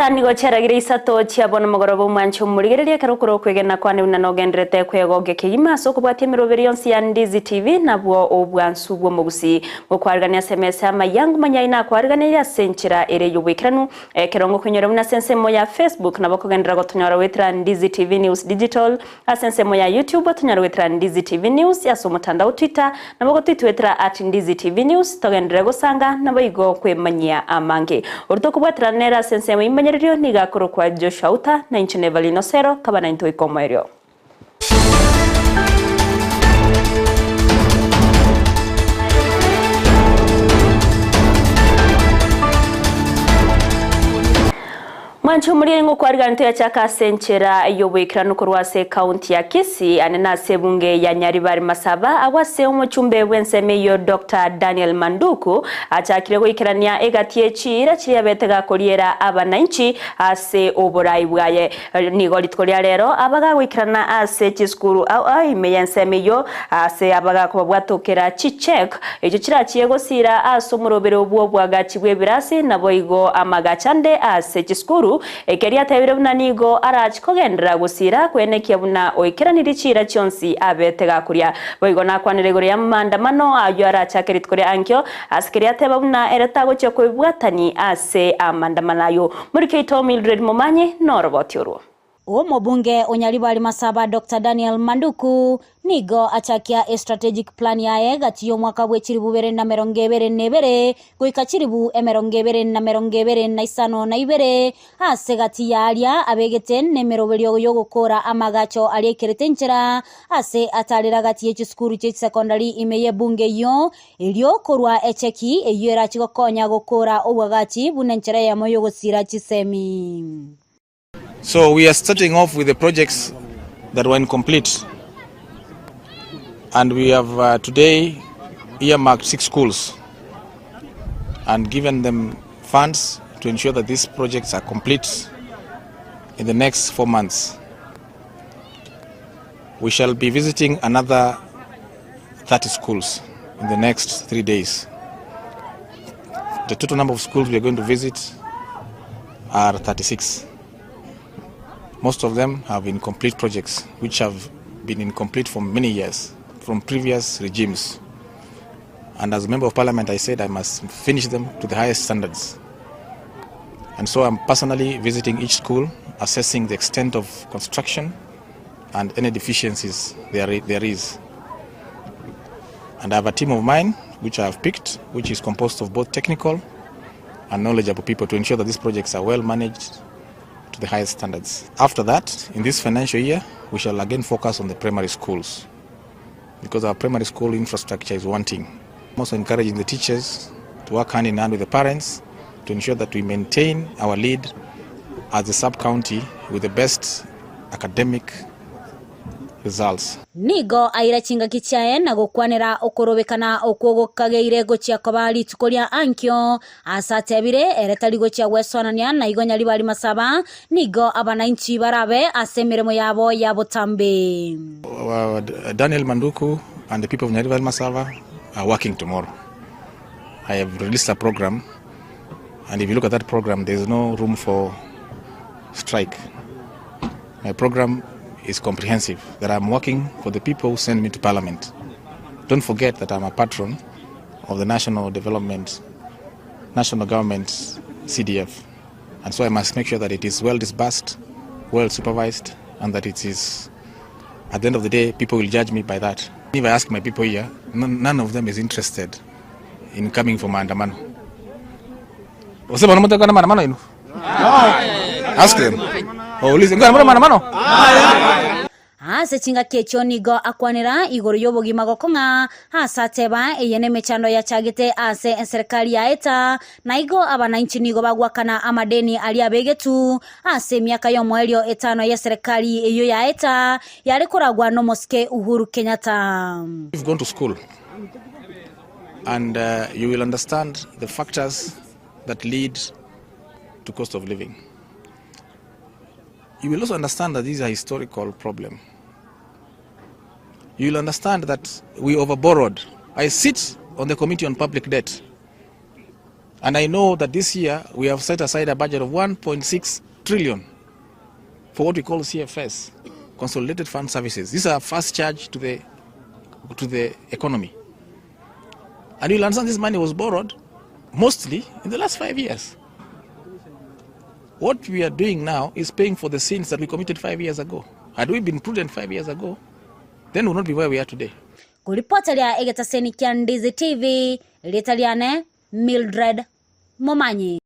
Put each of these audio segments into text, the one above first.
Auta nigo cheragira Isato chiabona mogorobo mancho murigereria karukuro kwegena kwani unanogendrete kwegoge kiyima so kubwatia miroberi yonsi ya Ndizi TV nabwo obwansu bwo Gusii mukwarigania SMS Amayangu manyaina kwarigania senchira ere yubwikiranu kerongo kunyora muna sensemo ya Facebook nabo kugendera gotunyora wetra Ndizi TV News Digital asensemo ya YouTube tunyora wetra Ndizi TV News ya mutandao Twitter nabo gotwitwetra @Ndizi TV News togendera gosanga nabo igo kwemanyia amange urto kubwatra nera sensemo imanyiririo nigakuru kwa Auta na Everline Osero kabana into ikomerio. Mancho muri ngo kwarigana ya chaka senchera yobwekirano kurwase county ya Kisii anena sebunge ya Nyaribari Masaba awase umuchumbe wensemeyo Dr. Daniel Manduku achakire gwikirania egatie chira chiri abetega kuriera abananchi ase oborai bwaye nigo litkoria rero abaga gwikirana ase chiskuru au imeyensemeyo ase abaga kubwatokera chichek ejo chirachiye gosira ase umurobero obwo bwagachi bwebirasi nabo igo amagachande ase chiskuru ekeria tebire buna nigo arachikogendera gusira kwenekia buna oikeraniri chira chonsi abetega kuria boigo nakwanire gore ya mandamano ayo arachakeritkoria ankyo askeria teba buna eretago cyo kwibwatani ase amandamanayo muri keito Mildred Momanyi norobotiro Omobunge Nyaribari Masaba Dr. Daniel Manduku nigo achakia strategic plan yae gatiyo mwaka bwechiribu bere na merongebere nebere goikachiribu emerongebere na isano na ibere ase gati yalia abegeten nemeroberio yo gukora amagacho aliekeretenchera ase atalira gati y'eskuru cye secondary imeye bunge yo ilio korwa echeki eyera chigokonya gukora obwagati bunenchera ya moyo gosira chisemi. So we are starting off with the projects that were incomplete, and we have today earmarked 6 schools and given them funds to ensure that these projects are complete in the next 4 months. We shall be visiting another 30 schools in the next 3 days. The total number of schools we are going to visit are 36. Most of them have incomplete projects, which have been incomplete for many years, from previous regimes. And as a member of parliament, I said I must finish them to the highest standards. And so I'm personally visiting each school, assessing the extent of construction and any deficiencies there is. And I have a team of mine, which I have picked, which is composed of both technical and knowledgeable people to ensure that these projects are well managed to the highest standards. After that, in this financial year, we shall again focus on the primary schools because our primary school infrastructure is wanting. I'm also encouraging the teachers to work hand in hand with the parents to ensure that we maintain our lead as the sub-county with the best academic results. Nigo aira chinga kichae na gukwanira okorobekana okwogokageire gochia kabali tukoria ankyo asatebire eretari gochia wesonania na igo Nyaribari Masaba nigo abananchi barabe asemiremo yabo yabotambe. Daniel Manduku and the people of Nyaribari Masaba are working tomorrow. I have released a program, and if you look at that program, there is no room for strike. My program is comprehensive, that I'm working for the people who send me to parliament. Don't forget that I'm a patron of the National Government CDF, and so I must make sure that it is well disbursed, well supervised, and that it is, at the end of the day, people will judge me by that. If I ask my people here, none of them is interested in coming for maandamano. Ask them. Oh, listen, ase chinga kecho nigo akwanira igoro yobogima gokonga asateba eyene mechando ya chagete ase serikali ya eta na igo abananchi nigo bagwakana amadeni ali abegetu ase miaka yo mwelio etano ya serikali eyo ya eta yari kuragwa no moske Uhuru Kenyatta. You've gone to school and you will understand the factors that lead to cost of living. You will also understand that these are historical problems. You will understand that we overborrowed. I sit on the Committee on Public Debt. And I know that this year we have set aside a budget of 1.6 trillion for what we call CFS, Consolidated Fund Services. These are first charge to the economy. And you'll understand this money was borrowed mostly in the last 5 years. What we are doing now is paying for the sins that we committed 5 years ago. Had we been prudent 5 years ago, then we would not be where we are today. Kuripotalia egetaseni kia Ndizi TV, litaliane Mildred Momanyi.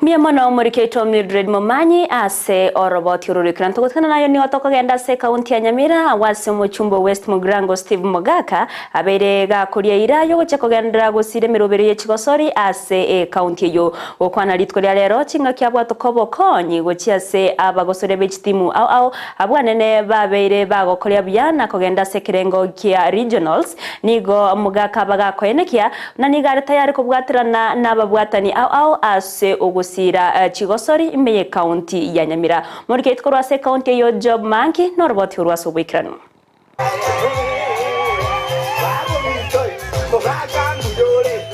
Miamana umurikeito Mildred Momanyi ase oroboti ururikana tukutana nayo ni watoka genda se kaunti ya Nyamira wase muchumbo West Mugrango Steve Mogaka aberega kuria irayo gocheko gendera gusire mirobero ye Chigosori ase kaunti yo okwana litkolia lero chinga kya bwato kobokonyi gochia se abagosore bechitimu au abwanene babeire bagokolia byana kogenda se kirengo kia regionals nigo Mogaka bagakoenekia na nigare tayari kubwatirana nababwatani au ase Gusii Chigosori imeye kaunti ya Nyamira murike itkorwa se kaunti yo job manki norboti urwa subikranu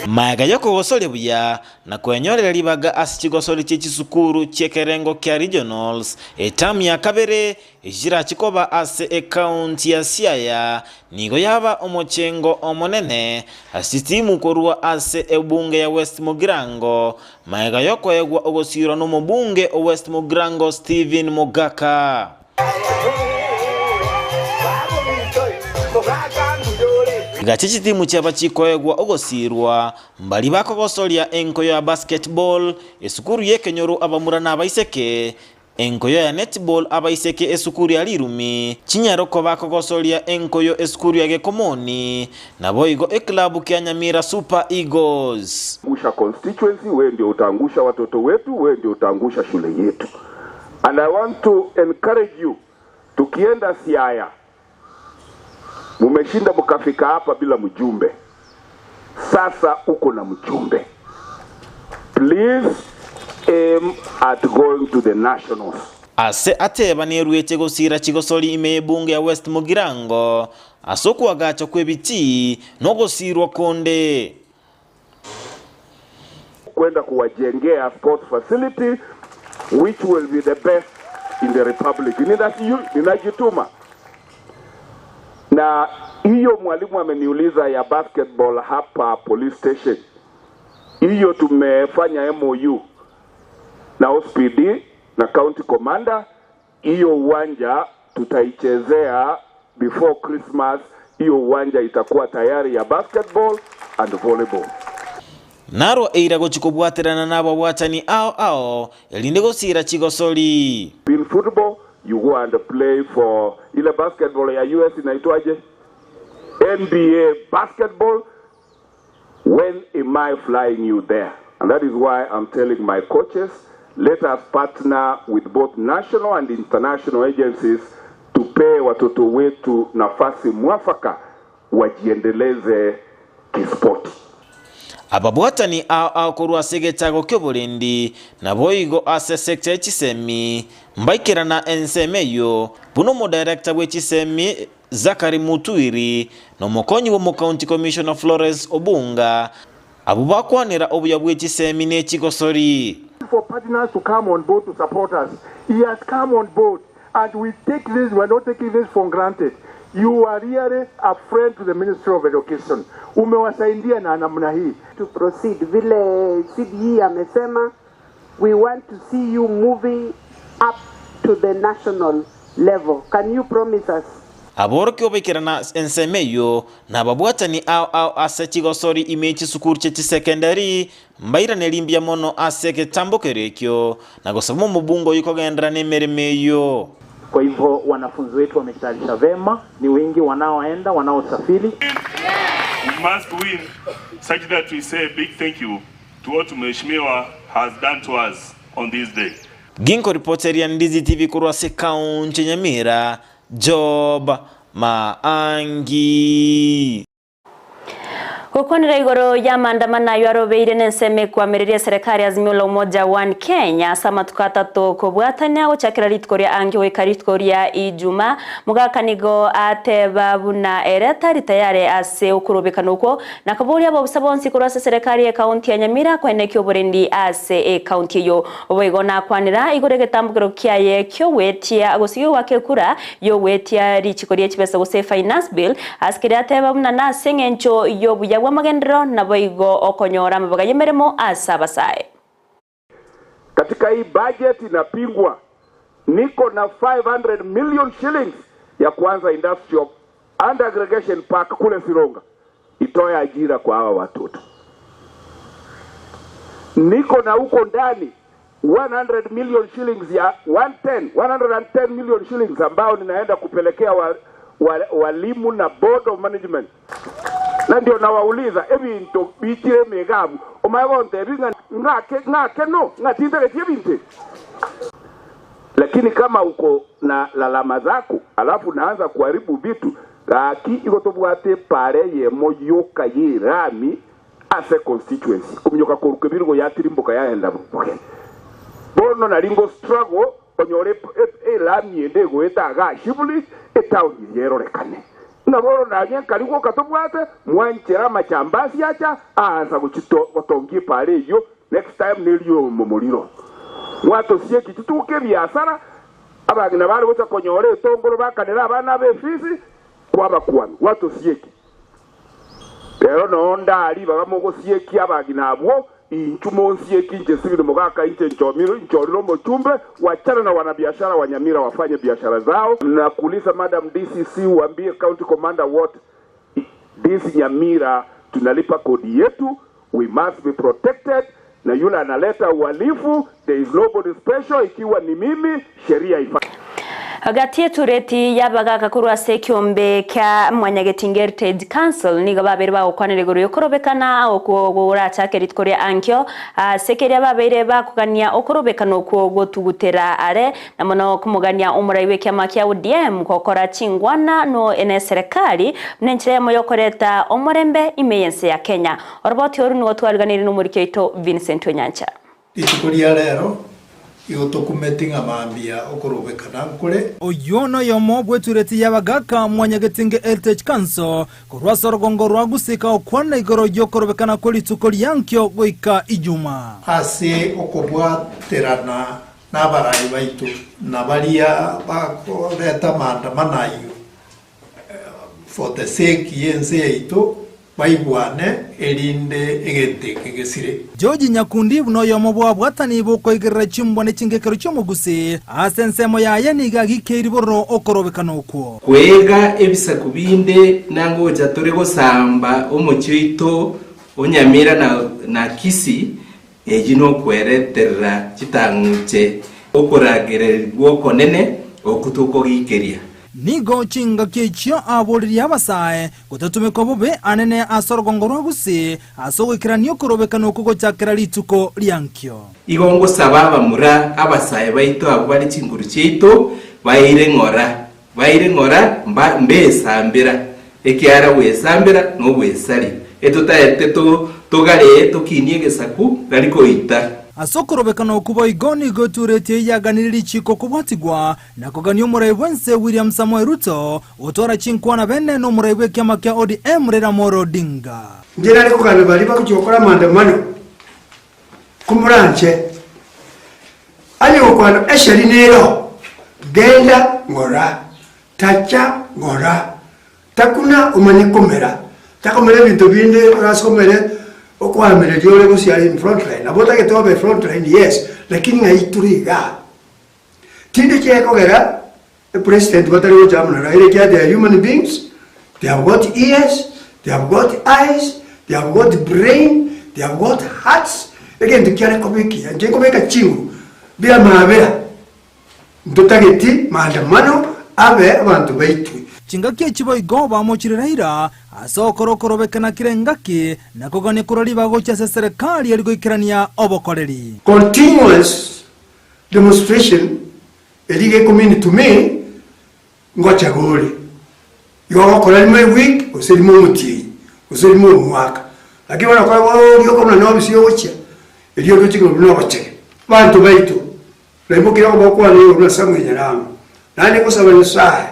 Mayaga yoko gosole buya na kwenyorera libaga asi Chigosori chichisukuru chekerengo kya regionals etamu ya kabere ejira chikoba ase kaunti ya Siaya nigo yaba omochengo omonene asitimu korwa ase ebunge ya West Mugrango mayaga yoko egwa ogosiro no mubunge o West Mugrango Stephen Mogaka Gachichi timu chaba chikoegwa ogosirwa mbali bako gosolia enkoyo ya basketball esukuru yekenyoru abamurana abaiseke enkoyo ya netball abaiseke esukuru ya lirumi chinyaroko bako gosolia enkoyo esukuru ya gekomoni na boigo eklabu kia Nyamira Super Eagles Angusha constituency we ndio utaangusha watoto wetu we ndio utaangusha shule yetu. And I want to encourage you tukienda Siaya mumeshinda mkafika hapa bila mjumbe. Sasa uko na mjumbe. Please aim at going to the nationals. Ase ateba neruete gosira Chigosori imeye bunge ya West Mugrango asokwa gacho kwebiti no gosirwa konde. Kwenda kuwajengea sport facility which will be the best in the republic. Ninajituma. Na hiyo mwalimu ameniuliza ya basketball hapa police station. Hiyo tumefanya MOU na OSPD na county commander. Hiyo uwanja tutaichezea before Christmas. Hiyo uwanja itakuwa tayari ya basketball and volleyball. Naro eirago chikobwaterana nabo watani ao elinde gosira Chigosori. In football you go and play for ile basketball ya US inaitwaje? NBA basketball. When am I flying you there? And that is why I'm telling my coaches, let us partner with both national and international agencies to pay watoto wetu nafasi mwafaka wajiendeleze kispoti. Ababwatani ao korwa segetago kyobolendi na boigo ase sector echisemi mbaikirana ensemeyo buno mo director wechisemi Zakari Mutuiri no mokonyi wo county commissioner Florence Obunga abubakwanira obuya bwechisemi ne Chigosori. For partners to come on board to support us. He has come on board and we take this, we are not taking this for granted. You are really a friend to the Ministry of Education. Umewasaidia na namna hii. To proceed, vile CDE amesema, we want to see you moving up to the national level. Can you promise us? Aboroki obekirana ensemeyo na babwatani ao ase Chigosori imechi sukuru chechi secondary mbaira nelimbia mono ase ketambokerekyo na gosamo mubungo yuko gendera nemeremeyo. Kwa hivyo wanafunzi wetu wametayarisha vema, ni wengi wanaoenda, wanaosafiri. We must win such that we say a big thank you to what Mheshimiwa has done to us on this day. Ginko reporter ya Ndizi TV kurwa se kaunti Nyamira Job Maangi. Hukonera igoro ya maandamano yarobeire nenseme kwamiriria serikali Azimio la Umoja One Kenya sama tukatatu kubwatania guchakira ritkoria angyo ikaritkoria ijuma mugakanigo ateba buna ereta ritayare ase ukurubikana uko nakaburia babusabonsi kurasa serikali ya kaunti ya Nyamira kwenekyo burendi ase kaunti yo obegona kwanira igore getambukiro kiaye kyo wetia agosiyo wake kura yo wetia richikoria chibesa gose finance bill askiri ateba buna na sengencho yo buya wa magendero na boigo okonyora mabaga yemeremo asabasae. Katika hii budget inapingwa, niko na 500 million shillings ya kwanza industrial and aggregation park kule Sironga itoe ajira kwa hawa watoto. Niko na huko ndani 100 million shillings ya 110 million shillings ambao ninaenda kupelekea walimu na board of management. Na ndio nawauliza ebintu bichire megabu omagonte binga ngake no ngatindele tibinte. Lakini kama uko na lalama zako alafu naanza kuharibu vitu laki igotobwate pare ye moyoka yirami ase constituency kumyoka koruke birgo yatirimboka yaenda buke bono naringo struggle onyore lami endego etaga shibuli etawo yerorekane naboro nanye kaligo katobwate mwanchera machambasi acha aanza gutongie pare yo next time neliyo momoliro mwato sie kitutuke biasara abagina bari bota konyore tongoro bakanera abana befisi kwaba kwami wato sieki pero nonda ali bagamogo sieki abagina abo inchumo sieki nje sibino mogaka nje nchoriro mochumbe wachana na wanabiashara wa Nyamira wafanye biashara zao. Na kuuliza Madam DCC uambie county commander what this Nyamira tunalipa kodi yetu, we must be protected, na yule analeta uhalifu there is nobody special, ikiwa ni mimi sheria ifanye. Hagati yetu reti yabaga kurwa sekiombe kya Mwanyagetingerted Council niga babere ba okwanire guru yokorobekana okugura chakerit korea ankyo sekeria babere ba kugania okorobekana okwo tugutera are namono kumugania umuraiwe kya makia ODM kokora chingwana no ene serikali mnenchire moyokoreta omorembe imeyense ya Kenya oroboti oru no twariganire no murikeito Vincent Onyancha itukuria rero yotokumetinga mambia okorobekana nkule oyono yomo bwetureti yabagaka Mwanyagetingerted Council kurwa sorogongo rwa Gusii okwana igoro yokorobekana kuli tukolyankyo goika ijuma ase okobwaterana n'abarayi baitu nabaria bakoreta maandamanayo for the sake yense yaitu baigwane erinde egete gesire George Nyakundi buno yomo bwatani bukoigerera chimbone chingekero cyo muguse asensemo yaye niga gikeri boro okorobekana okwo kwega ebisaku binde nango jatore gosamba omochito onyamira na Kisii ejino kweretera chitanguche okoragererwo konene okutuko gikeria nigo chinga kechio aboriri abasae gutatumeko bobe anene asorogongo rwa Gusii asogwikiranio korobekana okugo chakera lituko lyankyo igongo sababa mura abasae baito abwali chinguru cheito baire ngora mbesambira ekiara wesambira no wesari etutaete togare tokinie gesaku galiko ita asokorobekana okubo igoni goturete yaganiriri chiko kubwatigwa nakogania omuraibwense William Samoei Ruto otora chinkwana bene no muraibwe kyama kya ODM rera Moro Odinga njera ariko kana bali bakujokora maandamano kumuranche ali okwano eshari nero genda ngora tacha ngora takuna umanyikomera takomere bintu binde uraskomere okwamere jole Gusii in front line abota ke tobe front line yes lakini ngaituriga tinde cheko gera the president batari jamna raire kya they are human beings, they have got ears, they have got eyes, they have got brain, they have got hearts again to kya komeki anje komeka chingu bila maabera ndotageti maandamano abe abantu baitu chingaki echibo igoba mochiriraira asokorokorobekana kirengaki nakogane kurori bagocha serikali erigoikirania obokoreri continuous demonstration erige community to me ngocha gole yo korari my week oselimo muti usirimu mwaka lakini wana kwa wao ndio kama na obisi yocha ndio ndio tiko mnoche bantu baitu lemo kira kwa kwa leo na samu nyarama nani kusaba ni sai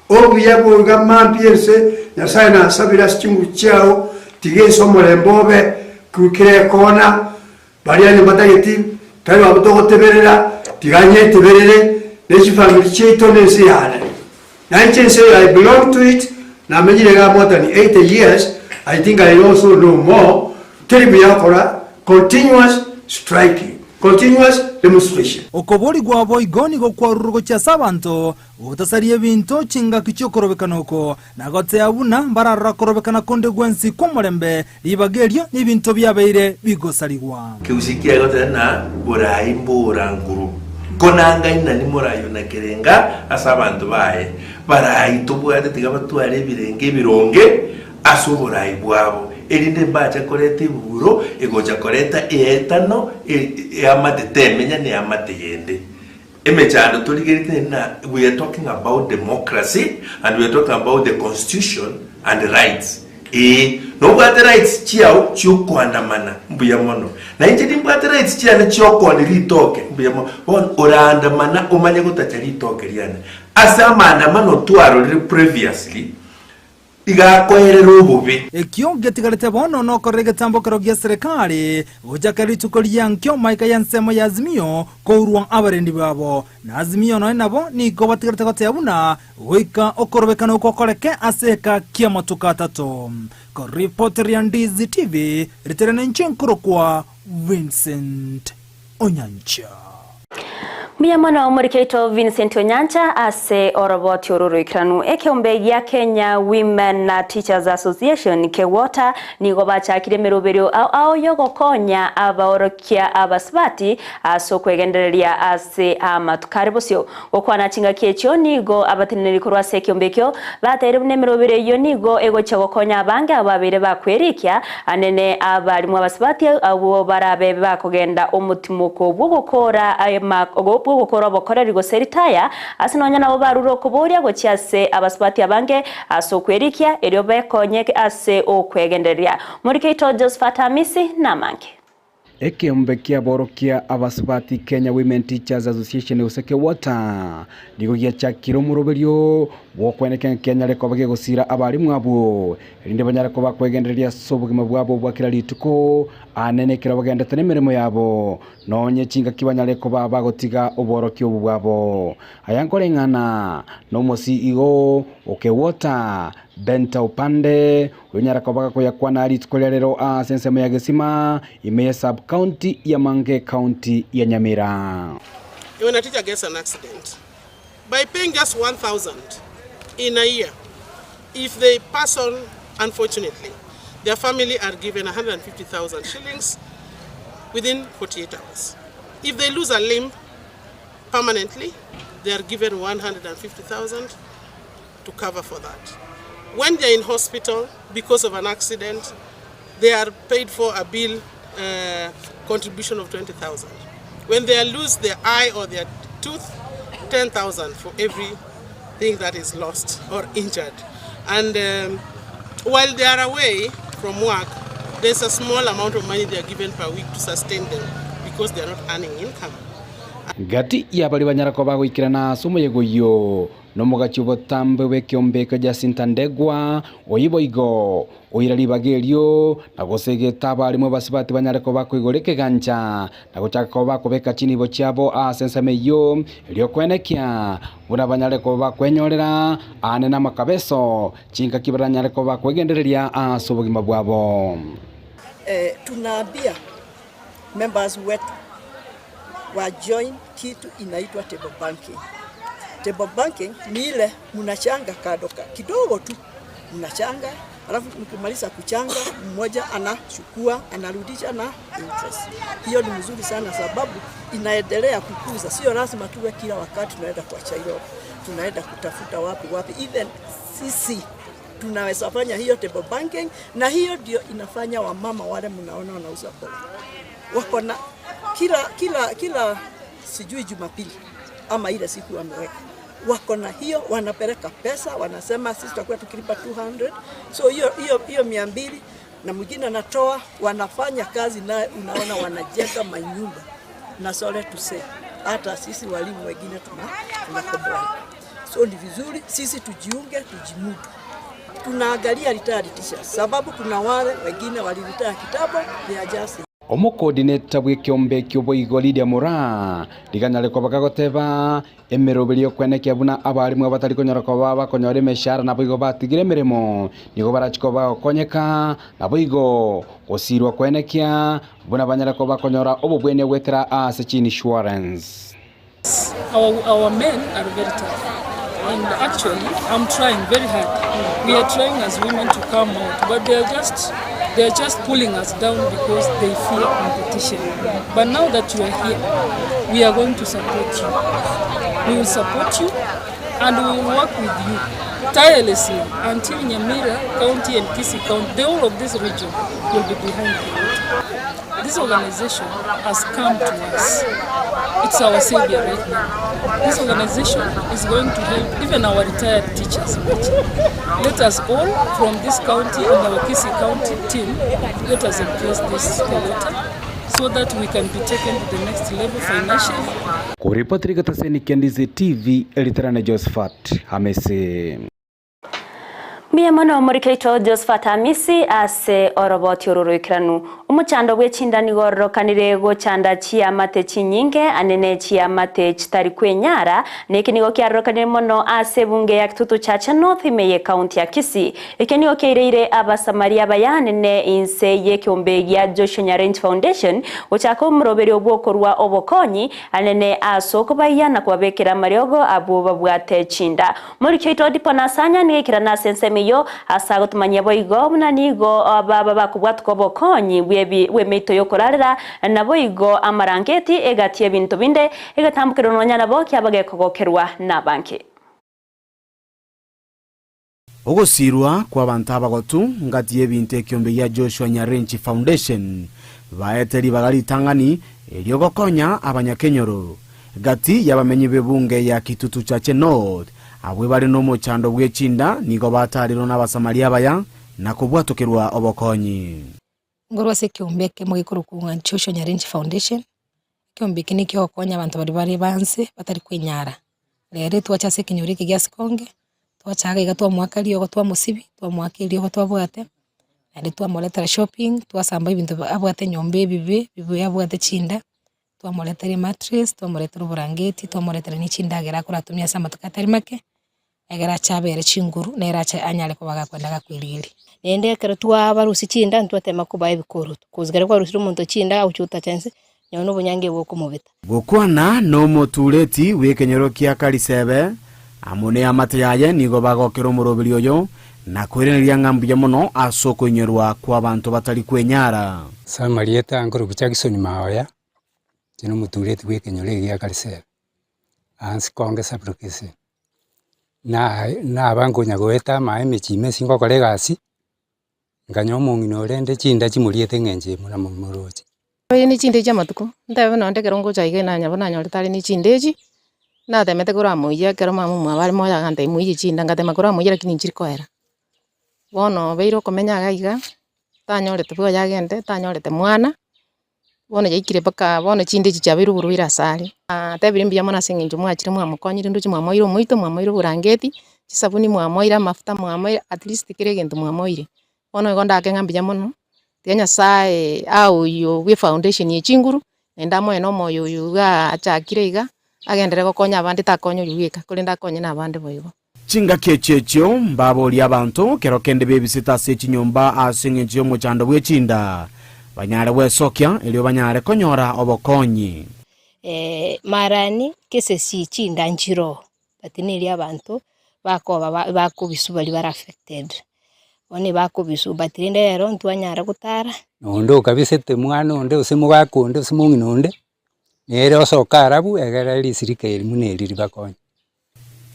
obu yabo gamampiese na sai na sabira chingu chao tige somo lembobe kukire kona bariani batageti tayo abuto teberera tiganye teberere nechi family cheito nesi yana na Chinsa I belong to it na mejire ga more than 80 years I think I also know more teribia kora continuous striking continuous demonstration okobori gwabo igoni go kwarurugo cha sabanto utasarie binto chinga kichokorobekana na gote abuna bararra korobekana konde gwensi komorembe libagerio ni binto byabeire bigosarigwa kiusikia gote na burayimbura nguru konanga ina ni morayo na kerenga asabantu bae barayi tubwate tigabatware birenge bironge asuburayi bwabo elinde bacha korete buro egoja koreta etano amate temenya ne amate yende emechando tuligerite na we are talking about democracy and we are talking about the constitution and the rights no got the rights chiao chukwandamana mbuya mono na injidi mbate rights chia na chioko ni ritoke mbuya mono orandamana omanye gutachari ritoke riana asa maandamano twaro previously igakoerera ububi ekyo getigarete bono no korege tambokero gya serikali ujakari tukolia nkyo maika yansemo ya Azimio kourwa abarendi babo na Azimio no nabo ni ko batigarete gote abuna wika okorobekana uko koreke aseka kia matuka tato ko reporter ya Ndizi TV riterana nchenkuro kwa Vincent Onyancha. Miyamana umurikeito Vincent Onyancha ase oroboti ororo ikranu ekeombe ya Kenya Women Teachers Association ke Auta nigo bachakire meroberio ao yogo konya abaorokia abasbati aso kwegendereria ase amatukariposyo okwana chinga kiecho nigo abatineri kurwa sekeombekyo batere meroberio yo nigo ego chago konya abange ababire bakwerikia anene abarimu abasbati abo barabe bakogenda omutimuko bwo gukora amagobo gukora bokorera go seritaya asinonya nabo baruro kuboria go cyase abasbati abange asokwerikia eryo bekonye ase okwegenderia muri keito Josephat Amisi namange ekeombekia borokia abasbati Kenya Women Teachers Association useke Auta nigo giachakiro muroberio bokweneka Kenya reko bage gusira abarimu abo rinde banyara ko bakwegenderia sobugima bwabo bwakira lituko anene kira bagenda tene mirimo yabo nonye chinga kibanyare ko bagotiga oborokio bwabo ayankorengana no mo CEO oke Auta Benta upande unyara ko bagakoya kwana lituko lero sensemo ya Gesima ime sub county ya Mange county ya Nyamira. When a teacher gets an accident by paying just 1,000 in a year, if they pass on, unfortunately, their family are given 150,000 shillings within 48 hours. If they lose a limb permanently, they are given 150,000 to cover for that. When they are in hospital because of an accident, they are paid for a bill contribution of 20,000. When they lose their eye or their tooth, 10,000 for everything that is lost or injured. And while they are away from work, there's a small amount of money they are given per week to sustain them because they are not earning income. Gati ya bali banyara ko bagoikirana somo yegoyo no mugachubo tambe wekyombeka Jacinta Ndegwa oyiboigo oirali bagerio na gosege tabali basibati banyara ko bakwigoreke gancha na gochaka ko bakobeka chini bo cyabo sensameyo elio kwenekia buna banyara ko bakwenyorera anena makabeso chinga kibaranyara ko bakwegendereria sobugima bwabo. Tunaambia members wetu wa join kitu inaitwa table banking. Table banking ni ile mnachanga kadoka kidogo tu, mnachanga alafu mkimaliza kuchanga mmoja anachukua anarudisha na interest. Hiyo ni mzuri sana sababu inaendelea kukuza, sio lazima tuwe kila wakati tunaenda kwa chairo, tunaenda kutafuta wapi. Even sisi tunaweza fanya hiyo table banking, na hiyo ndio inafanya wamama wale mnaona wanauza pole wako na kila sijui Jumapili ama ile siku ameweka wako na hiyo, wanapeleka pesa, wanasema sisi tutakuwa tukilipa 200. So hiyo 200 na mwingine anatoa, wanafanya kazi na unaona wanajenga manyumba. Na sole tuse hata sisi walimu wengine tunakomboa. So ni vizuri sisi tujiunge, tujimudu. Tunaangalia retired teachers sababu kuna wale wengine waliretire kitambo, they are just Omucoordinator bw'ekiombe ky'oboigo Lydia Mura liganyale kwa bakagoteba emeroberio kwenekia buna abarimu abatari konyora kwa bakonyora emeshara na boigo batigire emeremo nigo barachiko bakonyeka na boigo gosirwa kwenekia buna banyara kwa bakonyora obobwene gwetera ase insurance. Our men are very tough. And actually, I'm trying very hard. We are trying as women to come out, but they're just pulling us down because they fear competition. But now that you are here, we are going to support you. We will support you and we will work with you tirelessly until Nyamira County and Kisii County, the whole of this region, will be behind you. This organization has come to us. It's our savior right now. This organization is going to help even our retired teachers. Let us all from this county and our Kisii County team, let us embrace this water so that we can be taken to the next level financially. Kuripoti katika Ndizi TV, Eliterane Josephat Hamisi. Miyamono murikaito Josephat Hamisi ase oroboti ororoikranu umuchando bw'echindani gororokanire gochanda chiamate chinyinge anene chiamate chitari kwenyara nekinigo kyarorokanire mono ase bunge ya Kitutu Chacha North Meye County ya Kisii ikenigo keireire abasamaria bayanene inse yekiombe ya Joshua Nyarenchi Foundation ochako muroberi obwokorwa obokonyi anene asoko bayana kwabekera mariogo abo babwate chinda murikaito diponasanya nikirana sense yo asago tumanya boigo munanigo baba bakubwatko bokonyi bwemito yokorarira na boigo amarangeti egatie bintu binde egatambukiro nonyana bo kyabage kogokerwa na banki Ogosirwa kwa bantu abagotu ngati ebintu ekiombe ya Joshua Nyarenchi Foundation baeteri bagali tangani eliogokonya abanyakenyoro gati yabamenyi bebunge ya Kitutu Chacha North abwe bali no mochando bw'echinda nigo batariro n'abasamaria baya nakobwatokerwa obokonyi ngorwa se kiombe ke mugikuru kunga Joshua Nyarenchi Foundation kiombe kini kyo konya abantu bari banse batari kwenyara rero twacha se kinyuri ke gyasikonge twachaga igatwa mwaka liyo gotwa musibi twa mwaka liyo gotwa bwate ande twa moletera shopping twasamba ibintu abwate nyombe bibi abwate chinda twa moletera mattress twa moletera burangeti twa moletera ni chinda gera kuratumia sama tukatari make egera chabere chinguru neracha anyale ko bagakwenda kwiriri nende kero twa barusi chinda ntwatema kubaye bikuru kuzigara kwa rusiro muntu chinda uchuta chance nyono bunyange bwoko mubita gukwana no motuleti wekenyero kya kalisebe amone amate yaye nigo bagokero murobiri oyo na kwereneria ngambuye muno asoko nyerwa kwa bantu batari kwenyara samarieta ngoro kuchagisoni maoya kino mutuleti wekenyero kya kalisebe ansikonge sabrukese na abango nyagoeta maeme chime singo kolegasi nganyomo ngino rende chinda chimuriete ngenje muna mumuroji ni chinde cha matuko ndabe no ndekero ngo chaige na nyabona nyoritari ni chindeji na temete kura moya kero mamu mwabari moya gante muyi chinda ngate makura moya lakini nchirikoera bono beiro komenya gaiga tanyorete bwo yagende tanyorete mwana bono yaikire baka bono chindeji chabiru buruira sali tebiri mbia mona singinju mwachire mwa mukonyire nduchi mwa moiro muito mwa moiro burangeti chisabuni mwa moira mafuta mwa moira at least kire gento mwa moire bono gonda ke ngambia mono tianya sae au yo we foundation ye chinguru enda mo eno moyo yuga achakire iga agendere gokonya abandi takonyo yuwika kulinda konye na abandi boigo chinga kechecho mbaboli abantu kero kende bebisita se chinyomba asinginjo mu chando bw'echinda banyare wesokya elio banyare konyora obokonyi marani kese si chinda njiro batiniri abantu bakubisu bali bara affected one bakubisu batirinde rero ntwanyara gutara nondo kabisete mwana onde usimu bakunde usimu nginonde nero sokarabu egera lisirika elimuneri bakonyi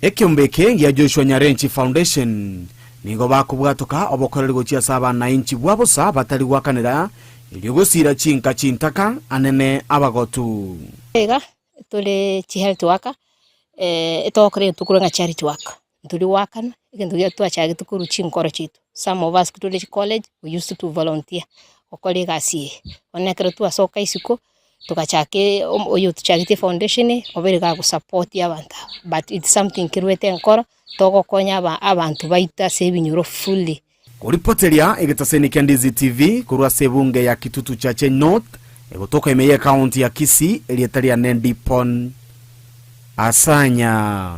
ekyombeke ya Joshua Nyarenchi Foundation nigo bakubwatoka obokoreri gochia saba na inchi bwabo sa batari gwakanira iligosira chinka chintaka anene abagotu ega tole chihealth waka etokore tukurenga charity work ntuli wakana ikintu gya twachage tukuru chinkoro chitu. Some of us kutule college we used to volunteer okole gasi onekere twasoka isiko tukachake oyo charity foundation obere ga support y'abantu, but it's something kirwete nkoro togokonya abantu baita sebinyuro fully. Kuripoteria egetaseni kia Ndizi TV kurwa sebunge ya Kitutu Chache North egotoka Amayia County ya Kisii elietaria Nendipon Asanya.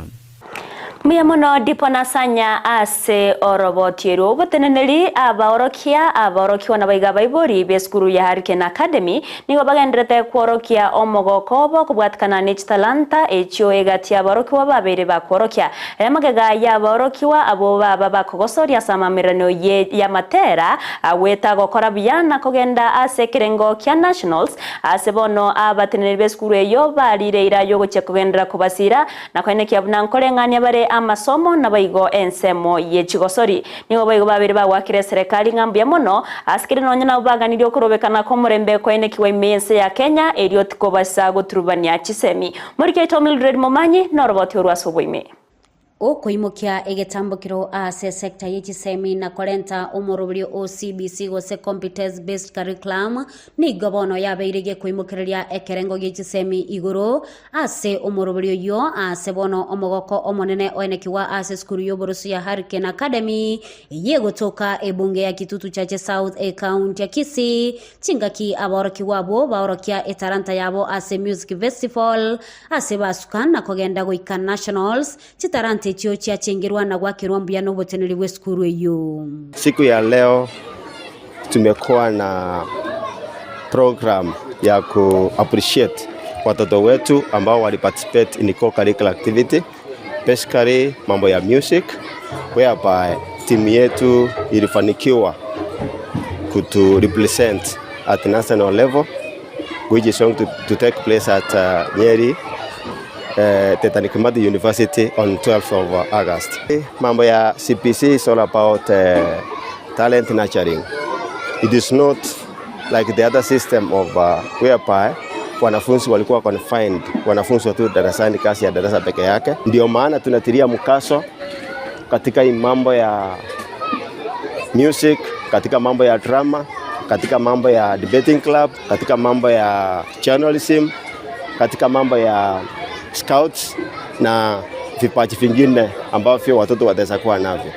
Miyamono dipona sanya ase orobotiero boteneneli aborokiwa na baiga baibori beskuru ya Hurricane Academy nigo bagendrete kworokia omogoko bo kubwatkana ni talanta echo egati aborokiwa babere bakworokia emagega ya borokiwa abo baba bakogosoria samamirano ya matera aweta gokora byana kogenda ase kirengo kya nationals ase bono abateneneli beskuru eyo balireira yo goche kugendera kubasira na kwenekya bunankorenganya bare amasomo na baigo ensemo yechigosori nigo baigo babiri bagwakire serikali ngambya mono asikire nonya na ubaganirio kurobekana ko murembe ko enekiwa imense ya Kenya elio tikobasa guturubania chisemi muri keto Mildred Momanyi no roboti urwasoboime Okoimokia egetambukiro ase sekta yechisemi na korenta omorobrio OCBC gose competence based curriculum ni gobono yabeirige koimokereria ekerengo yechisemi iguru ase omorobrio yo ase bono omogoko omonene oenekiwa ase skuru yoborusu ya Hurricane Academy yegotoka ebunge ya Kitutu Chache South County ya Kisii chingaki aborokiwa bo baorokia etaranta yabo ase music festival ase basukan na kogenda goika nationals chitaranta chio chia chengerwa na gwakirwa mbuyano boteneli weskuru eyo. Siku ya leo tumekuwa na program ya ku appreciate watoto wetu ambao wali participate in co-curricular activity, basically mambo ya music, whereby timu yetu ilifanikiwa kutu represent at national level, which is going to take place at Nyeri Tetanikumadi University on 12th of August. Mambo ya CPC is all about talent nurturing. It is not like the other system of whereby wanafunzi walikuwa confined, wanafunzi watu darasani kasi ya darasa peke yake. Ndio maana tunatilia mkazo katika mambo ya music, katika mambo ya drama, katika mambo ya debating club, katika mambo ya journalism, katika mambo ya scouts na vipaji vingine ambavyo watoto wataweza kuwa navyo.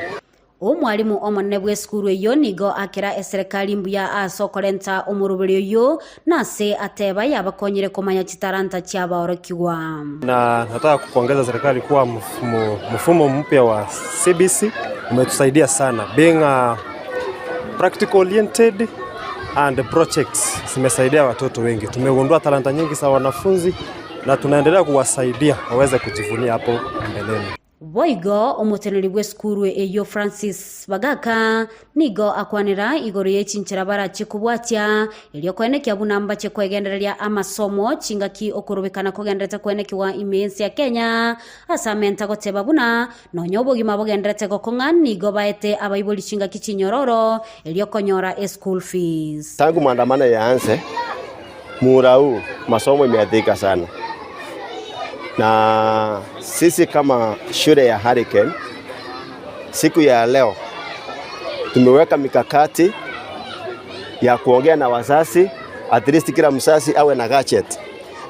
Mwalimu omonene bwe skuru eyo nigo akira serikali mbuya asokorenta omurubiro yo nase ateba yabakonyere komanya chitaranta cha baorokiwa. Na nataka kupongeza serikali kuwa mfumo mpya wa CBC umetusaidia sana, being practical oriented and projects zimesaidia watoto wengi. Tumegundua talanta nyingi za wanafunzi na tunaendelea kuwasaidia waweze kujivunia hapo mbeleni. Boigo omoteneri bweskuru eyo Francis Bagaka nigo akwanira igoro yechinchira bara chikubwatia elio kwenekya bunamba chekwegendereria amasomo chingaki okurubikana kogenderete kwenekiwa imensi ya Kenya asamenta goteba buna nonyobo gima bogenderete gokonga nigo baete abaiboli chingaki chinyororo elio konyora school fees. Tangu maandamano yaanze murau masomo imeathirika sana. Na sisi kama shule ya Hurricane siku ya leo tumeweka mikakati ya kuongea na wazazi, at least kila mzazi awe na gadget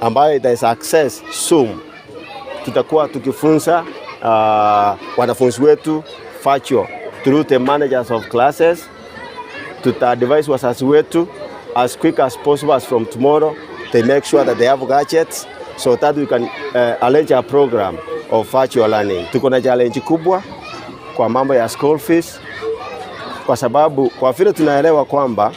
ambayo ita access Zoom. Tutakuwa tukifunza wanafunzi wetu virtual through the managers of classes. Tuta-advise wazazi wetu as quick as possible, as from tomorrow they make sure that they have gadgets so that we can arrange a program of virtual learning. Tuko na challenge kubwa kwa mambo ya school fees, kwa sababu kwa vile tunaelewa kwamba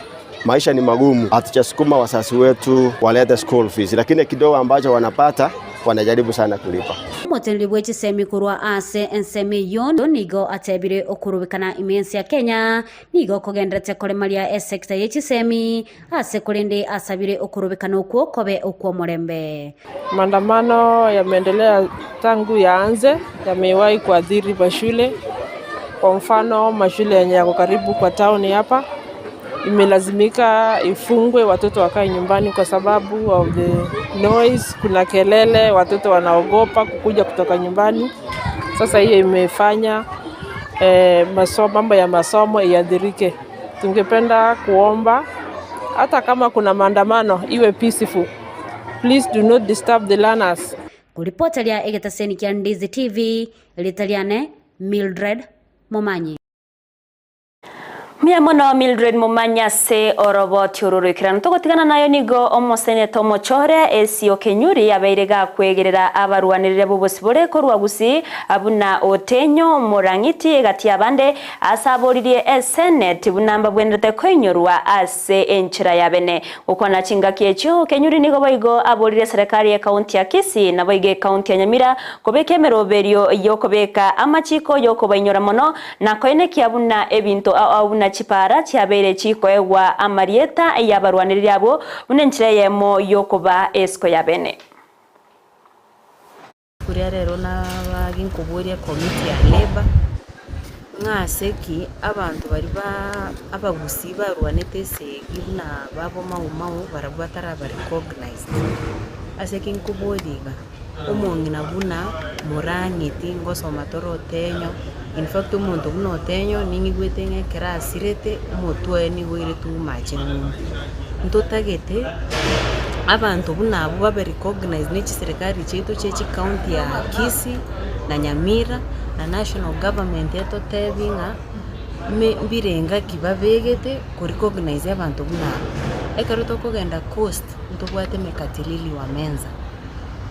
maisha ni magumu, hatuchasukuma wazazi wetu walete school fees, lakini kidogo ambacho wanapata wanajaribu sana kulipa. Motenri bwechi semi kurwa ase ensemi yondo nigo atebire okurubikana imensi ya Kenya nigo kogendrete kore maria sector yechi semi ase kulende asabire okurubikana ukwo kobe ukwo morembe. Maandamano yameendelea tangu yaanze, yamewahi kuadhiri mashule. Kwa mfano mashule yenye yako karibu kwa town hapa imelazimika ifungwe, watoto wakae nyumbani kwa sababu of the noise. Kuna kelele, watoto wanaogopa kukuja kutoka nyumbani. Sasa hiyo imefanya mambo ya masomo iadhirike. Tungependa kuomba hata kama kuna maandamano iwe peaceful. Please do not disturb the learners. Kuripoteria egetaseni kia Ndizi TV, litaliane Mildred Momanyi. Miamono Mildred Momanya se orobo tiururikirana tugotigana nayo nigo omoseneta omochore esio kenyuri abeirega kwegerera abarwanirire bubusibore korwa Gusii abuna otenyo murangiti gati abande asaboririe senate bunamba bwendete kwenyorwa ase enchira yabene ukona chinga kiecho kenyuri nigo boigo aborire serikali ya kaunti ya Kisii na boige kaunti ya Nyamira kobeke meroberio yokobeka amachiko yokobainyora mono na koine kiabuna ebinto abuna chipara chiabere chiko ewa amarieta yabarwanirire abo unenchire yemo yokoba esko yabene kuria rero na baginkuburia committee ya labor ngaseki abantu bari abagusii barwanete segi na babo mau barabwatara bari recognized aseki nkuburiga umuntu nabuna murangiti ngosoma torotenyo. In fact, umuntu bunotenyo ningi gwetenge kerasirete umutwe ni wire tu machingu ntotagete abantu bunabo babe recognize n'iki serikali cyeto cyechi county ya Kisii na Nyamira na national government yeto tebinga birenga kibabegete ko recognize abantu bunabo ekaruto kogenda coast ntobwate mekatilili wa menza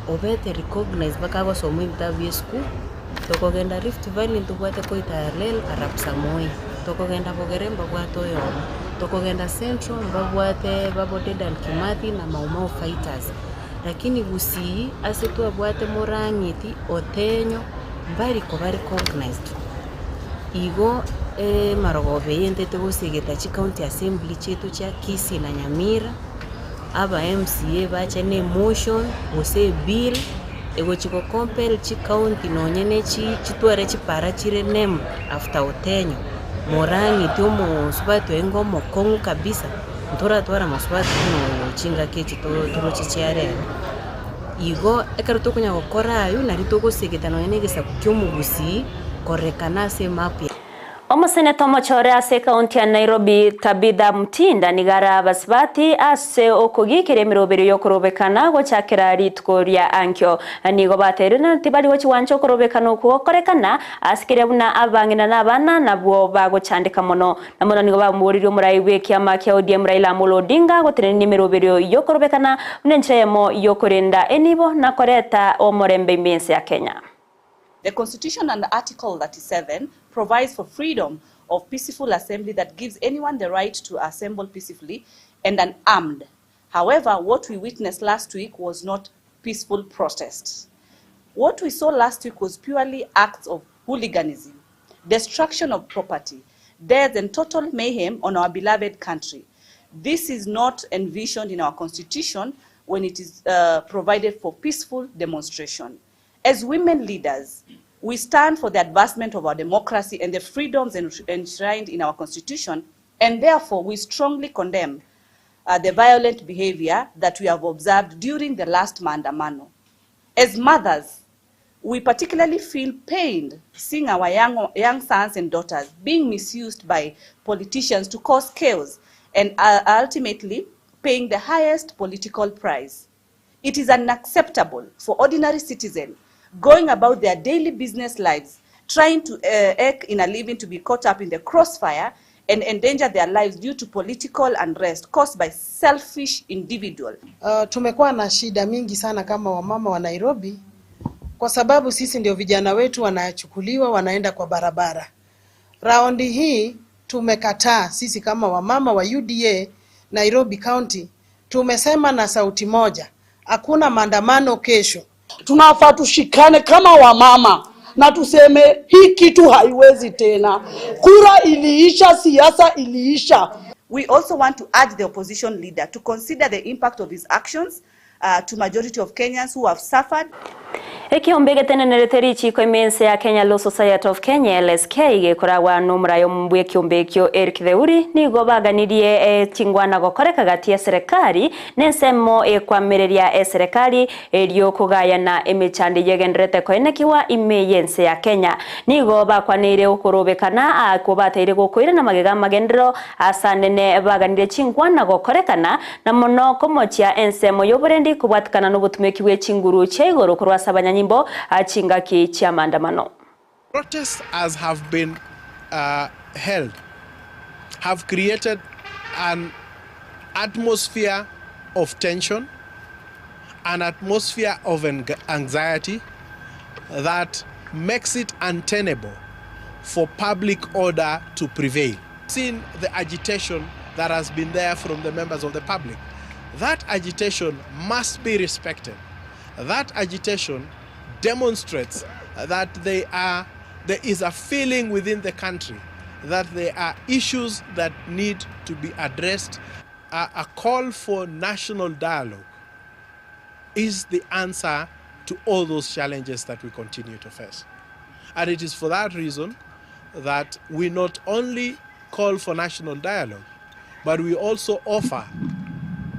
obete recognize bakaba somo ibitabu school tokogenda Rift Valley ntubwate ko itarel Arab Samoei tokogenda Bogeremba bwato yo tokogenda Central mbabwate babode dan Kimathi na Maumau fighters lakini Gusii asetu abwate morangiti otenyo bari ko bari recognized igo marogobe yente tegosigeta chi county assembly chetu cha Kisii na Nyamira aba MCA bache ne motion ose bill ego chiko compel chi county nonyene chitware chipara chire name after otenyo morangi tiomo subatu engo mokongu kabisa ntora twara mosubatu no chinga kechi toro chichiare igo ekaruto kunya gukora ayu na ritoko segeta nonyene gesa kyomu Gusii korekana se mapi. Omoseneta omochore ase kaunti ya Nairobi Tabitha Mutinda nigara basibati ase okogikire mirobero yokorobekana gochakira ritkoria ankyo nigo baterina tibali gochi wancho korobekana okukorekana asikire buna abangina nabana nabwo bagochandika mono namono nigo bamburiro muraiwe kiama kya ODM Raila Amolo Odinga goteneni mirobero yokorobekana unenchemo yokorenda enibo na koreta omorembe mbense ya Kenya. The Constitution under Article 37 provides for freedom of peaceful assembly that gives anyone the right to assemble peacefully and unarmed. However, what we witnessed last week was not peaceful protests. What we saw last week was purely acts of hooliganism, destruction of property, death and total mayhem on our beloved country. This is not envisioned in our Constitution when it is provided for peaceful demonstration. As women leaders, we stand for the advancement of our democracy and the freedoms enshrined in our Constitution, and therefore we strongly condemn the violent behavior that we have observed during the last maandamano. As mothers, we particularly feel pained seeing our young sons and daughters being misused by politicians to cause chaos and ultimately paying the highest political price. It is unacceptable for ordinary citizens going about their daily business lives, trying to eke in a living to be caught up in the crossfire and endanger their lives due to political unrest caused by selfish individuals. Tumekuwa na shida mingi sana kama wamama wa Nairobi kwa sababu sisi ndio vijana wetu wanachukuliwa wanaenda kwa barabara. Raundi hii tumekataa sisi kama wamama wa UDA Nairobi County, tumesema na sauti moja, hakuna maandamano kesho. Tunafaa tushikane kama wamama na tuseme hii kitu haiwezi tena. Kura iliisha, siasa iliisha. We also want to urge the opposition leader to consider the impact of his actions to majority of Kenyans who have suffered. Ekiombe getenenereteri chiko imense ya Kenya Law Society of Kenya LSK gekorawa numurayo mbwe kiombe kyo Eric Theuri nigo baganirie chingwana gokoreka gati ya serikali nensemo kwamireria serikali elio kugayana emechandi yegenderete koenekiwa imeyense ya Kenya nigo bakwanire ukurobekana kubateire gukoira na magega magendero asanene baganire chingwana gokorekana na mono komochia ensemo yoburendi kubwatkana n'obutumeki bwe chinguru chegoro kurwasabanya nyimbo achinga ki cha maandamano. Protests as have been held have created an atmosphere of tension, an atmosphere of anxiety that makes it untenable for public order to prevail. Seen the agitation that has been there from the members of the public. That agitation must be respected. That agitation demonstrates that there is a feeling within the country that there are issues that need to be addressed. A call for national dialogue is the answer to all those challenges that we continue to face. And it is for that reason that we not only call for national dialogue, but we also offer,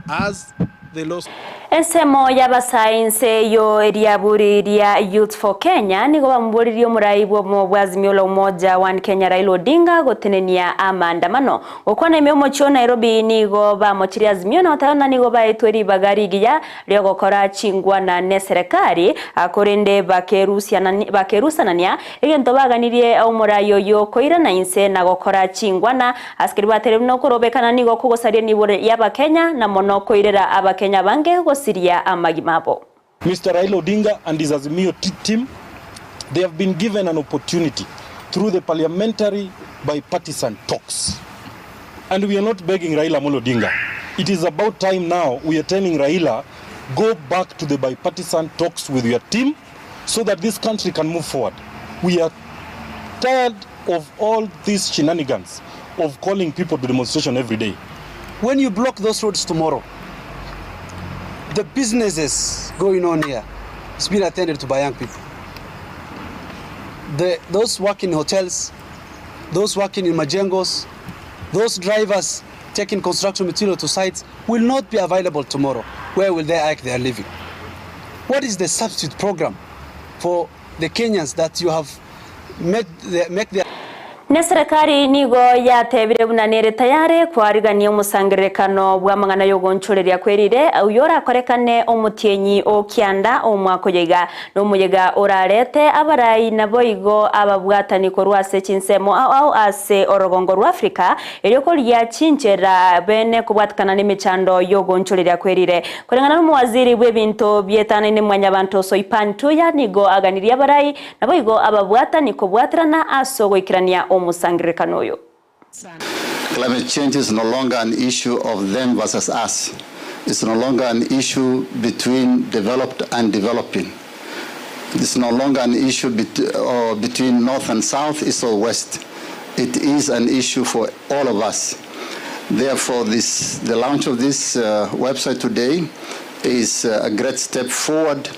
as the law. Ensemo y'abasainse yo eriaburiria Youth for Kenya nigo bamuburirio muraibo mu bwazimio la umoja wa Kenya Raila Odinga gotenenia amaandamano okwana imemo cho Nairobi nigo bamochiria azimio na otana nigo baetweri bagarigiya ryo gokora chingwana ne serikali akorende bakerusanania egento baganirie umurayo yo koira na inse na gokora chingwana askiri batere no kurobekana nigo kugosaria nibure y'abakenya na mono koirera abakenya bange Siria Amagimabo. Mr. Raila Odinga and his Azimio team, they have been given an opportunity through the parliamentary bipartisan talks. And we are not begging Raila Amolo Odinga. It is about time now we are telling Raila, go back to the bipartisan talks with your team so that this country can move forward. We are tired of all these shenanigans of calling people to demonstration every day. When you block those roads tomorrow, the businesses going on here is being attended to by young people. Those working in hotels, those working in majengos, those drivers taking construction material to sites will not be available tomorrow. Where will they hike their living? What is the substitute program for the Kenyans that you have make their Neserekari nigo yatebire bunanere tayare kwarigania umusangirekano bwamangana yo gonchoreria kwerire uyora korekane omutienyi okianda omwakoyega no muyega orarete abarai naboigo ababwatani korwase chinsemo au ase orogongo rwa Afrika eriko lya chinchera bene kubwatkana n'imichando yo gonchoreria kwerire korengana n'umuwaziri bw'ebinto byetana ne mwanyabantu soipantu ya nigo aganiria abarai naboigo ababwatani kobwatrana asogo ikirania Climate change is no longer an issue of them versus us. It's no longer an issue between developed and developing. It's no longer an issue between north and south, east or west. It is an issue for all of us. Therefore, the launch of this website today is a great step forward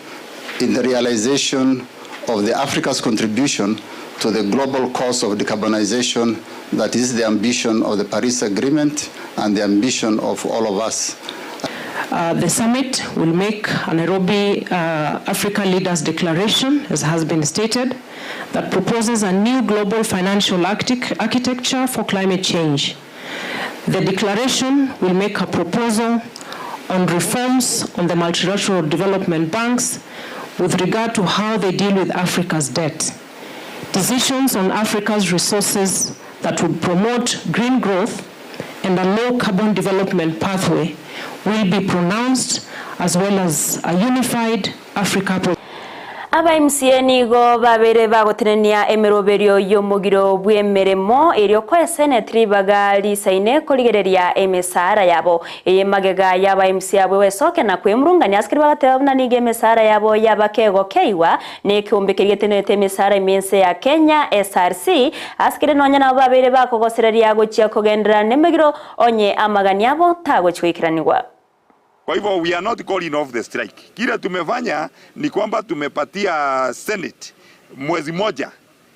in the realization of the Africa's contribution to the global cause of decarbonization that is the ambition of the Paris Agreement and the ambition of all of us. The summit will make a Nairobi Africa Leaders Declaration, as has been stated, that proposes a new global financial architecture for climate change. The declaration will make a proposal on reforms on the multilateral development banks with regard to how they deal with Africa's debt. Decisions on Africa's resources that would promote green growth and a low carbon development pathway will be pronounced, as well as a unified Africa. Aba MCA nigo babere bagotenenia emeroberio yomugiro bwemeremo eryo kwa senatri bagali saine koligereria emesara yabo magega yaba MCA bwe soke na kwemrungani askiri bagatebana nige mesara yabo yabakego keiwa ne kumbekeriye tenete mesara imense ya Kenya SRC askiri nonya na babere bakogosereria gochia kogendera nemegiro onye amagani yabo tago chwikiraniwa. Kwa hivyo we are not calling off the strike. Kile tumefanya ni kwamba tumepatia Senate mwezi moja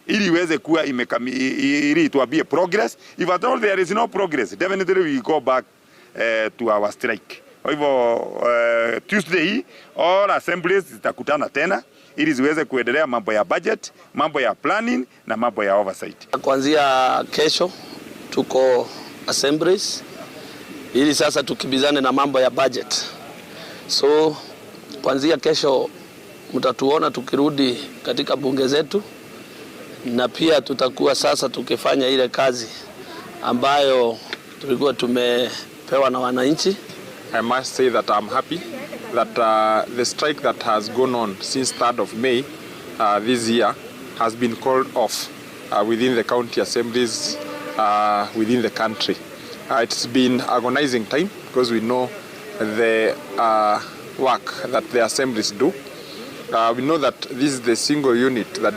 ili iweze kuwa ili tuambie progress. If at all there is no progress, definitely we go back to our strike. Kwa hivyo Tuesday all assemblies zitakutana tena ili ziweze kuendelea mambo ya budget, mambo ya planning na mambo ya oversight. Kuanzia kesho tuko assemblies ili sasa tukibizane na mambo ya budget. So kuanzia kesho mtatuona tukirudi katika bunge zetu, na pia tutakuwa sasa tukifanya ile kazi ambayo tulikuwa tumepewa na wananchi. I must say that I'm happy that the strike that has gone on since 3rd of May this year has been called off within the county assemblies within the country. It's been agonizing time because we know the work that the assemblies do. We know that this is the single unit that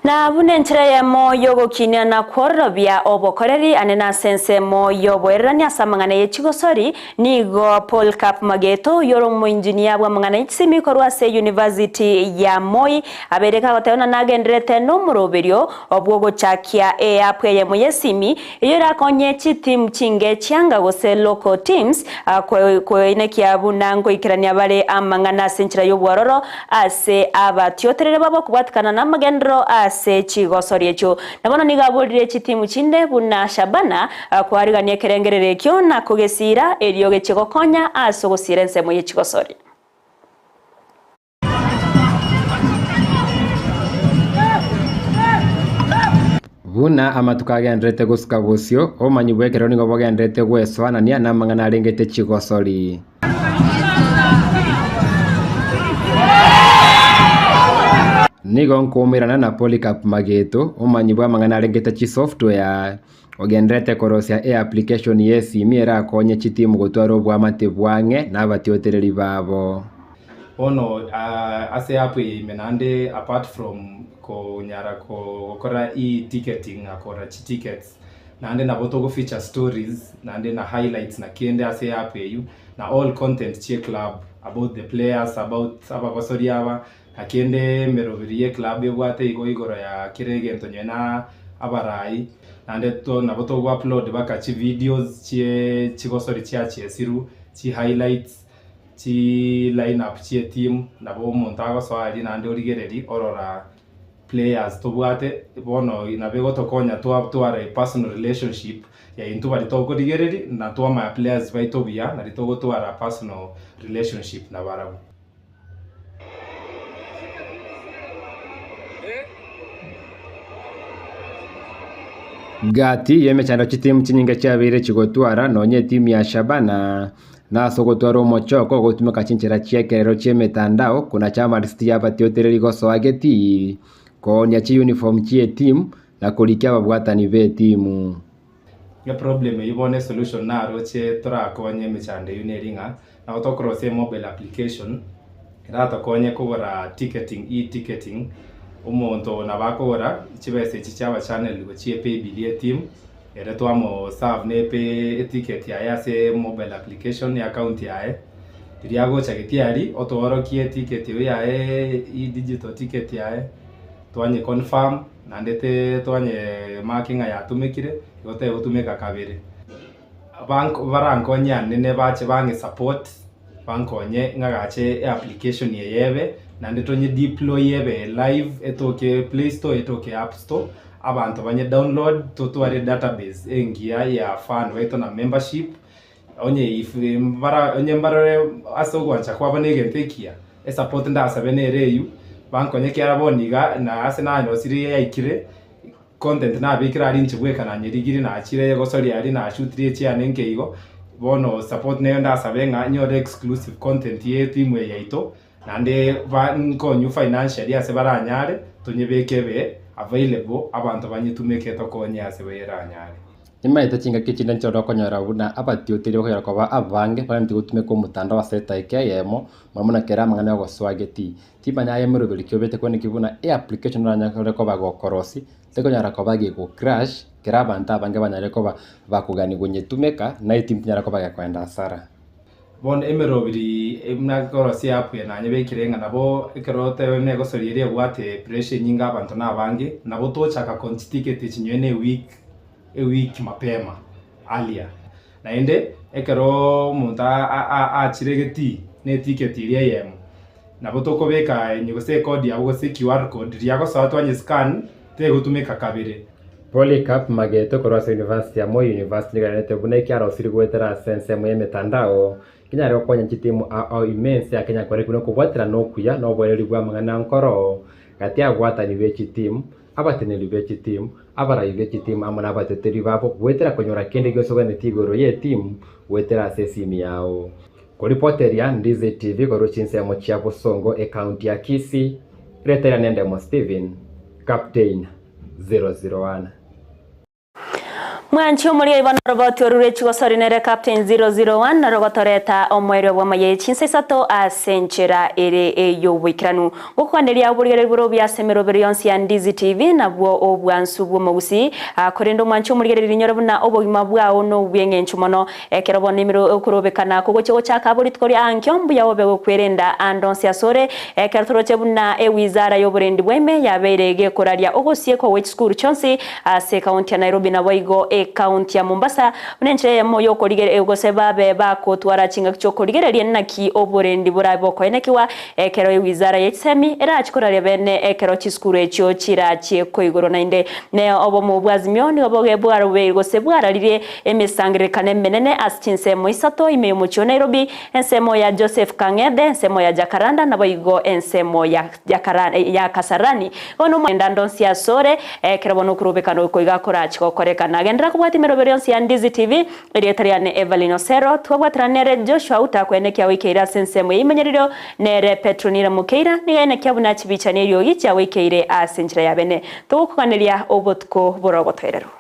na bunentere moyo gokinya na kworobia obokoreri anena sense moyo bwerani asamangana yechigosori nigo Paul Cap Mageto yoro mu engineer bwa mangana itsimi korwa se University ya Moi abereka gotena nagendrete no muroberio obwogo chakia apwe mu yesimi yora konye chitim chinge cyanga gose local teams ko inekia bunango ikirania bare amangana senchira yobwororo ase abatyoterere babo kubatkana na magendro ase chigosori echo nabono nigaburire chitimu chinde buna Shabana kwarigania kerengerere kyo na kugesira eriyo gechigokonya asogosire nsemo yechigosori buna amatukagendrete gusuka gusyo omanyi bwekero nigo bogendrete gweswanania na mangana arengete chigosori nigo nkumirana na Paul Cap Mageto umanyi bwa mangana arengete chi software ogendrete korosia application yesi miera konye chitimu gutwaro bwa matebwange na batyotereri babo ono ase api menande apart from ko nyara ko kora ticketing akora tickets nande na boto go feature stories nande na highlights na kiende ase api you na all content che club about the players about abasori aba akende merobirie club yobwate igoro ya kirege ntonye na abarai nande to na boto go upload bakachi videos che chigosori chiache siru chi highlights chi lineup chi team na bo montago so ali nande origereri orora players to bwate bono inabego to konya to are personal relationship ya into bali to origereri na to my players vai to bia na to are personal relationship na barabu gati yemechando chitimu chinyinga chabire chigotwara nonye timu ya Shabana na sogotwara mochoko gotumika chinchira chiekerero chemetandao kuna chama listi hapa tiotereri goso ageti konya chi uniform chie team na kulikia babwatani be timu ya problem ibone solution na roche tora konye mechande uneringa na otokrosse mobile application rata konye kubara ticketing e-ticketing umuntu nabakora chibese chichaba channel gochie pay bill team ere twamo serve ne pay ticket ya yase mobile application ya account yae tiriago chagetiari otoro kie ticket ya digital ticket yae twanye confirm nandete twanye marking ya tumekire yote utumeka kabiri bank baranko nyane ne bache bange support banko nye ngagache application yebe nandito nye deploy yebe live etoke Play Store etoke App Store abantu banye download tutware database engia ya fan weto na membership onye mbara asogwancha kwa banege ntekia support nda sabene reyu banko nye kyaraboniga na asena no siri yaikire content na bikira ari nchibweka na nyirigiri na achire gosori ari na shootrie cyane nkeigo bono support ne nda sabenga nyore exclusive content ye team yaito nande banko new financial yase baranyare tunyebekebe available abantu banyitumeke to konya se beranyare ima itachinga kichinda nchoro konyora buna abatyotere bakora kwa abange bantu gutume ko mutanda wa seta ikeyemo mamuna kera mangana go swageti tibanya yemerobeli kyobete kone kibuna application ranya ko bagokorosi teko nyara ko bagi go crash kera banta bange banyare ko bakugani gonye tumeka na itim nyara ko bagakwenda sara bon emerobiri emnagoro siapu na nyebe kirenga nabo ekerote wemne gosoriere gwate pressure nyinga abantu nabangi nabo tochaka constitute chinyene week mapema alia na ende ekero munta a chiregeti ne ticket iria yemo nabo tokobeka nyigose code ya gose QR code riago sawatwanye scan te gutumika kabire Polycarp Mageto korwasa University ya Moi University ganete buneki arosiri gwetera sense mu emetandao kinya ro konya chitimu au immense ya Kenya kwari kuno kubwatira no kuya no bwereri bwa mangana nkoro gati agwatani bechi team abateneli bechi team abara bechi team amana abateteri babo gwetera konyora kende gyosoga netigoro ye team gwetera sesimi yao kuripoteria Ndizi TV koro Chinsa ya Mochia Busongo account ya Kisii retera nende mo Steven Captain 001 Mwanchi omuri ibana roboti orure chigosori nere Captain 001 na rogotoreta omwere wa maye Chinsa Isato asenchera ere eyobwikiranu gukwanderia oburigere buro bya semero berionsi ya Ndizi TV nabwo obwansu bwo Gusii akorendo mwanchi omurigere rinyoro buna obogima bwao no bwengenchu mono ekerobo nimero okurobekana kugochego chaka buri tkori ankyombu yawo bego kwerenda andonsi asore ekertoroche buna ewizara yoburendi bweme yaberege koraria ogosie ko which school chonsi ase county ya Nairobi na boigo county ya Mombasa unenche moyo korigere egoseba be bakotwara chinga cyokorigererie naki oburendi burabo koenekiwa ekero wizara yetsemi era achikoraria bene ekero chiskuru echo chirachi koigoro nainde ne obo mubwazimyo ni oboge bwaro begosebwararire emisangirikane menene as Chinsa Isato ime mucho Nairobi ensemo ya Joseph Kang'ethe ensemo ya Jakaranda na boigo ensemo ya Kasarani ono mwendandonsi ya sore ekero bono kurubekano koiga korachi korekana gendera kubwati meroberionsi ya Ndizi TV erietariane Everline Osero twabwatranere Joshua Auta kwenekia wikeira sensemo imenyeriro nere Petronira Mukeira nigenekia buna chibicha nerio gicha wikeire asenchira ya bene tukukaneria obotko borogoterero